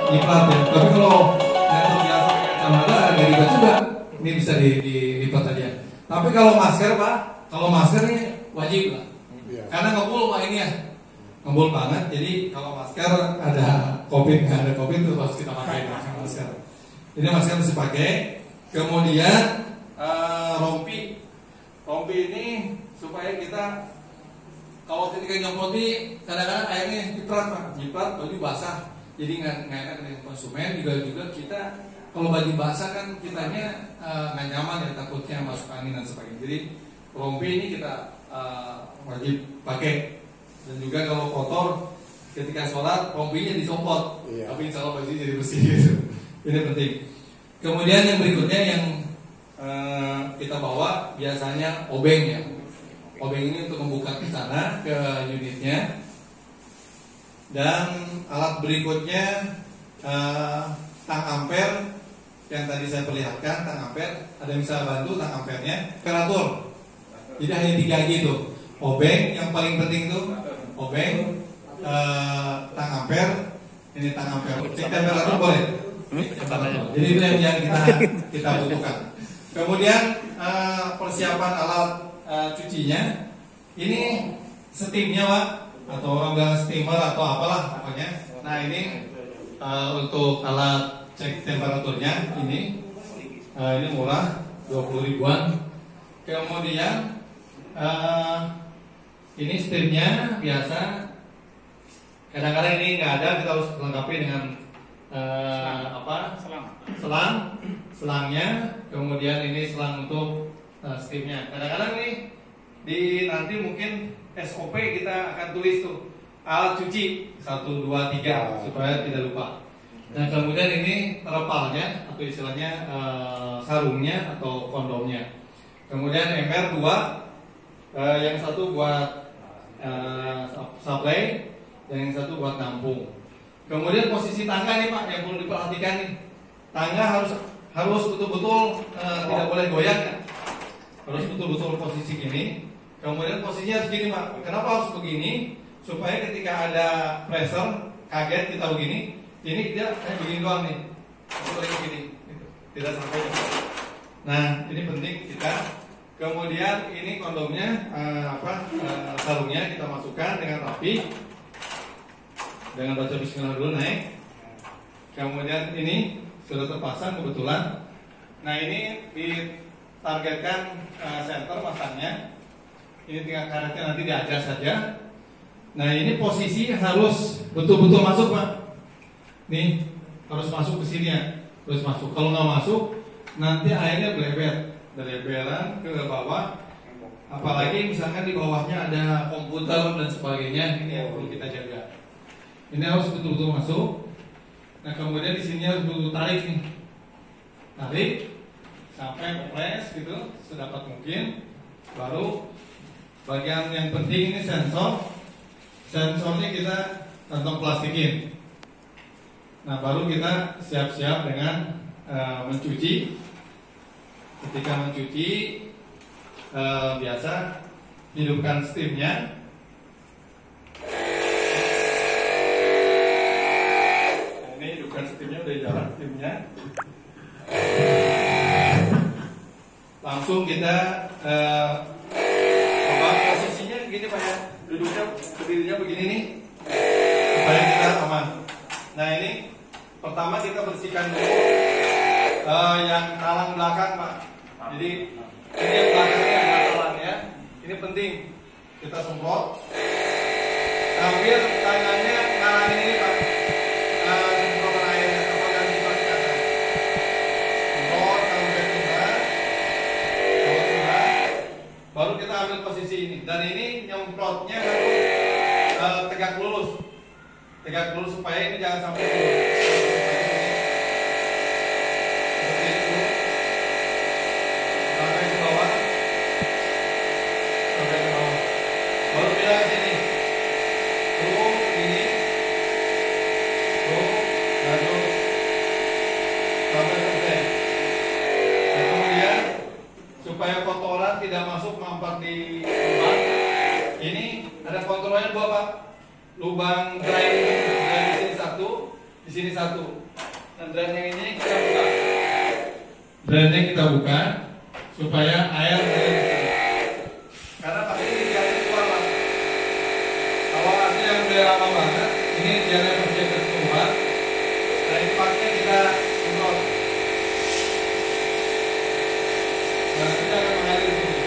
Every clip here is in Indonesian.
lipat ya. Tapi kalau laptop biasa pakai kacamata agak ribet juga. Ini bisa dilipat aja. Tapi kalau masker Pak, kalau masker ini wajib lah. Karena ngebul Pak ini ya, ngebul banget. Jadi kalau masker ada COVID, nggak ada COVID itu harus kita pakai masker. Ini masker harus dipakai. Kemudian rompi ini supaya kita kalau ketika nyemprot ini kadang-kadang airnya nyiprat baju basah, jadi nggak enak dengan konsumen. Juga kita kalau baju basah kan kitanya nggak nyaman ya, takutnya masuk angin dan sebagainya. Jadi rompi ini kita wajib pakai. Dan juga kalau kotor ketika sholat rompinya dicopot, tapi insya Allah baju jadi bersih gitu. Ini penting. Kemudian yang berikutnya yang kita bawa biasanya obeng ya. Obeng ini untuk membuka ke sana ke unitnya. Dan alat berikutnya tang ampere yang tadi saya perlihatkan, tang ampere. Ada yang bisa bantu tang ampernya, temperatur. Jadi hanya 3 gitu. Obeng yang paling penting itu obeng, tang ampere. Ini tang ampere. Cek temperatur boleh. Jadi itu yang kita butuhkan. Kemudian persiapan alat cucinya, ini steamnya Pak, atau orang bilang steamer atau apalah pokoknya. Nah ini untuk alat cek temperaturnya ini murah 20 ribuan. Kemudian ini steamnya biasa. Kadang-kadang ini nggak ada, kita harus lengkapi dengan selangnya. Kemudian ini selang untuk steamnya. Kadang-kadang nih nanti mungkin SOP kita akan tulis tuh alat cuci 1, 2, 3 supaya tidak lupa. Dan kemudian ini terpalnya atau istilahnya sarungnya atau kondomnya. Kemudian ember 2, yang satu buat supply dan yang satu buat nampung. Kemudian posisi tangga nih Pak yang perlu diperhatikan nih. Tangga harus betul-betul tidak boleh goyang ya. Harus betul-betul posisi gini. Kemudian posisinya harus gini Pak. Kenapa harus begini? Supaya ketika ada pressure kaget kita begini, ini dia begini doang nih. Boleh begini. Tidak sampai. Nah, ini penting kita. Kemudian ini kondomnya sarungnya kita masukkan dengan rapi. Dengan baca bismillah dulu naik. Kemudian ini sudah terpasang kebetulan. Nah ini ditargetkan center masangnya. Ini tinggal karetnya nanti diajar saja. Nah ini posisi harus betul-betul masuk Pak. Nih harus masuk ke sini ya. Harus masuk. Kalau nggak masuk nanti airnya berleberan ke bawah. Apalagi misalkan di bawahnya ada komputer dan sebagainya. Ini yang perlu kita jaga. Ini harus betul-betul masuk. Nah kemudian di sini harus betul-betul tarik nih, tarik sampai press gitu sedapat mungkin. Baru bagian yang penting ini sensornya kita kantong plastikin. Nah baru kita siap-siap dengan mencuci. Ketika mencuci biasa hidupkan steamnya. Steamnya udah jalan, steamnya langsung kita posisinya gini Pak ya, duduknya berdirinya begini nih supaya kita aman. Nah ini pertama kita bersihkan dulu yang talang belakang Pak. Jadi ini yang belakangnya yang talang ya, ini penting kita semprot sambil tangannya ngalangin ini Pak. Baru kita ambil posisi ini. Dan ini nyemprotnya harus tegak lurus supaya ini jangan sampai turun. Seperti itu. Sampai ke bawah. Baru pindah ke sini. Tuh, ini. Tuh, lalu sampai selesai. Dan kemudian supaya kotoran tidak masuk mampar di lubang. Ini ada kontrolnya 2 Pak. Lubang drain di sini 1, di sini 1. drain yang ini kita buka. Drainnya kita buka supaya air mengalir ke sini. Karena pakai ini jalan keluar Pak. Kalau AC yang udah lama banget, ini jalan pasti akan keluar. Nah ini pakai kita semprot. Nah kita akan mengalir ke sini.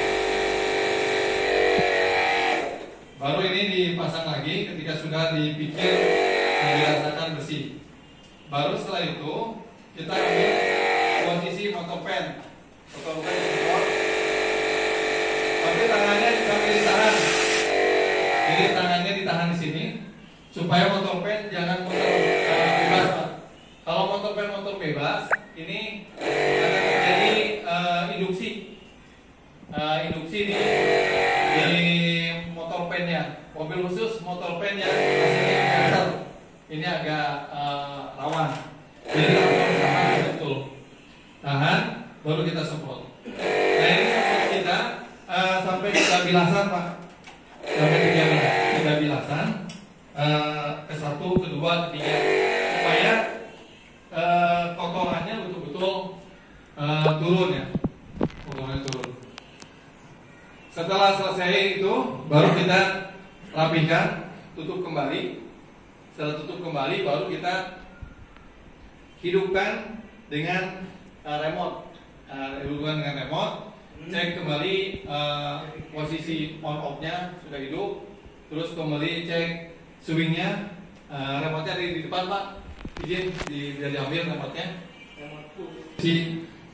Baru ini dipasang lagi ketika sudah dipikir dan dirasakan bersih. Baru setelah itu kita ambil posisi motor pen. Motor pen disemprot. Tapi tangannya sambil ditahan. Jadi tangannya ditahan di sini supaya motor pen jangan motor bebas Pak. Kalau motor pen motor bebas ini akan terjadi induksi. Induksi di motor pennya. Mobil khusus motor pen yang hasilnya besar. Ini agak rawan. Jadi harus tahan betul. Tahan, baru kita semprot. Nah ini semprot kita sampai 3 bilasan Pak. Sampai 3 bilasan. Ke 1, ke 2, ke 3. Supaya kotorannya betul-betul turun ya. Kotorannya turun. Setelah selesai itu, baru kita rapihkan, tutup kembali. Setelah tutup kembali, baru kita hidupkan dengan remote. Hidupkan dengan remote. Cek kembali posisi on off-nya sudah hidup. Terus kembali cek swingnya. Remote-nya ada di depan Pak. Izin bisa diambil remote-nya.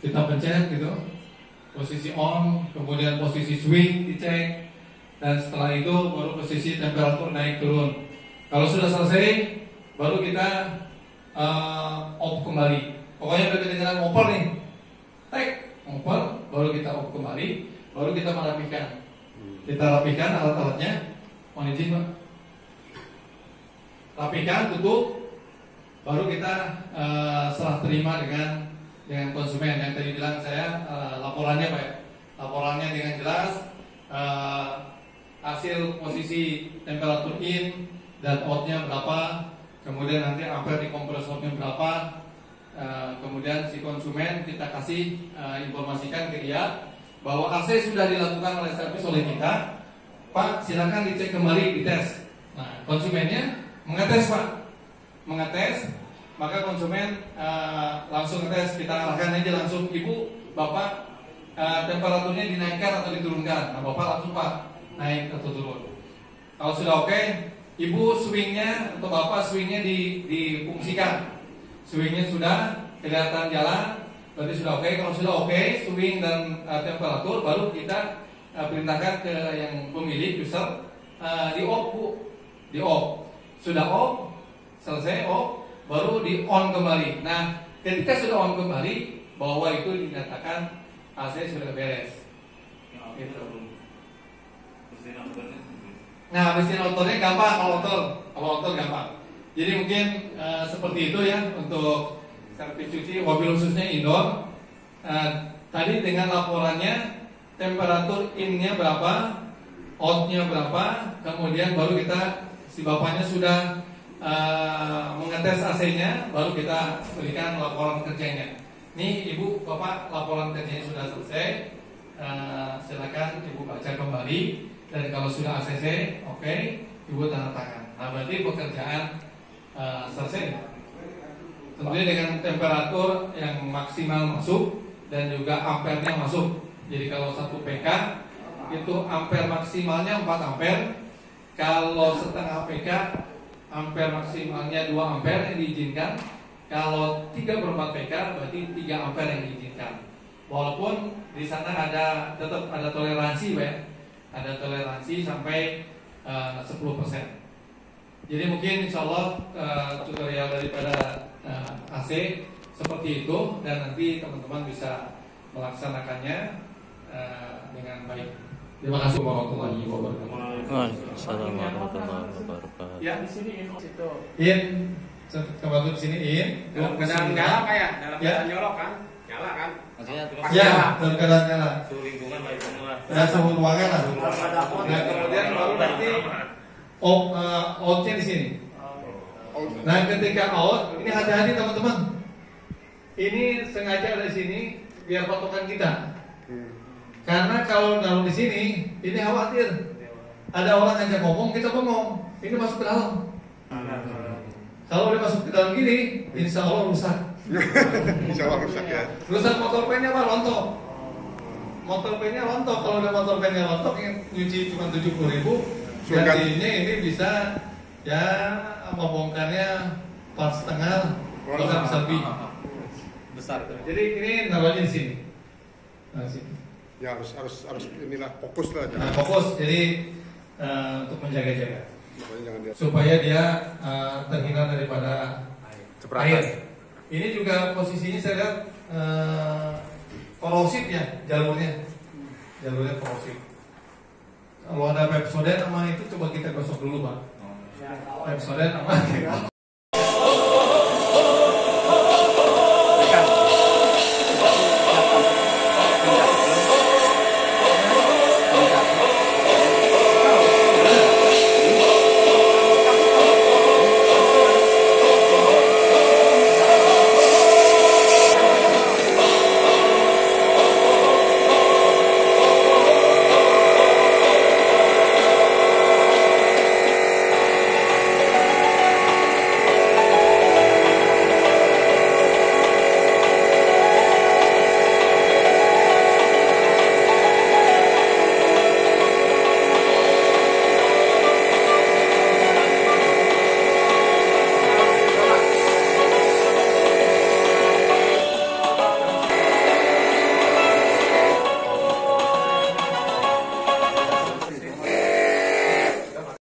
Kita pencet gitu. Posisi on, kemudian posisi swing dicek, dan setelah itu baru posisi temperatur naik turun. Kalau sudah selesai, baru kita off kembali. Pokoknya udah kedengaran ngoper nih, tek ngoper, baru kita off kembali, baru kita merapikan. Kita rapikan alat-alatnya, mohon izin Pak. Rapikan, tutup, baru kita serah terima dengan konsumen yang tadi bilang saya laporannya Pak ya. Laporannya dengan jelas hasil posisi temperatur in dan outnya berapa, kemudian nanti ampere di kompresornya berapa, kemudian si konsumen kita kasih informasikan ke dia bahwa AC sudah dilakukan oleh servis oleh kita, Pak silakan dicek kembali, dites. Nah konsumennya mengetes Pak, mengetes. Maka konsumen langsung ngetes, kita arahkan aja langsung, Ibu, Bapak temperaturnya dinaikkan atau diturunkan. Nah Bapak langsung Pak naik atau turun. Kalau sudah oke, Ibu swingnya atau Bapak swingnya difungsikan. Swingnya sudah kelihatan jalan, berarti sudah oke. Kalau sudah oke, swing dan temperatur, baru kita perintahkan ke yang pemilik user di off Bu, di off. Sudah off, selesai off, baru di on kembali. Nah, ketika sudah on kembali, bahwa itu dinyatakan AC sudah beres. Gitu. Nah, mesin outernya gampang kalau outer gampang. Jadi mungkin seperti itu ya untuk servis cuci mobil khususnya indoor. Tadi dengan laporannya temperatur in-nya berapa, out-nya berapa, kemudian baru kita si bapaknya sudah mengetes AC-nya, baru kita berikan laporan kerjanya. Nih Ibu, Bapak, laporan kerjanya sudah selesai. Silakan Ibu baca kembali, dan kalau sudah ACC, oke, Ibu tanda tangan. Nah berarti pekerjaan selesai. Tentunya dengan temperatur yang maksimal masuk dan juga ampernya masuk. Jadi kalau 1 PK itu ampere maksimalnya 4 ampere. Kalau setengah PK ampere maksimalnya 2 ampere yang diizinkan. Kalau 3/4 PK berarti 3 ampere yang diizinkan. Walaupun di sana tetap ada toleransi, Pak. Ada toleransi sampai 10%. Jadi mungkin insya Allah tutorial daripada AC seperti itu, dan nanti teman-teman bisa melaksanakannya dengan baik. Terima kasih warahmatullahi wabarakatuh. Waalaikumsalam warahmatullahi wabarakatuh. Ya, di sini info situ. In, kembali di sini in. Dalam keadaan nyala Pak ya? Dalam keadaan nyolok kan? Nyala kan? Maksudnya Ya, dalam keadaan nyala. suhu lingkungan baik semua. Ya, suhu ruangan lah. Nah, kemudian baru nanti out-nya di sini. Nah, ketika out, ini hati-hati teman-teman. ini sengaja ada di sini biar patokan kita. Karena kalau naruh di sini, ini khawatir ada orang ngajak ngomong, kita bengong, ini masuk ke dalam. Kalau udah masuk ke dalam gini, insya Allah rusak. Insya Allah rusak ya. Rusak motor pennya apa? Rontok. Motor pennya rontok. Kalau udah motor pennya rontok, yang nyuci cuma 70.000, gantinya ini bisa ya membongkarnya 4,5, bisa lebih. Besar itu. Jadi ini naruhnya di sini. Nah, sini. Ya harus inilah fokus lah. Nah, fokus. Jadi untuk menjaga-jaga Pokoknya jangan dia. supaya dia terhindar daripada air. Ini juga posisinya saya lihat korosif ya jalurnya korosif. Kalau ada Pepsodent sama itu coba kita gosok dulu Pak. Pepsodent sama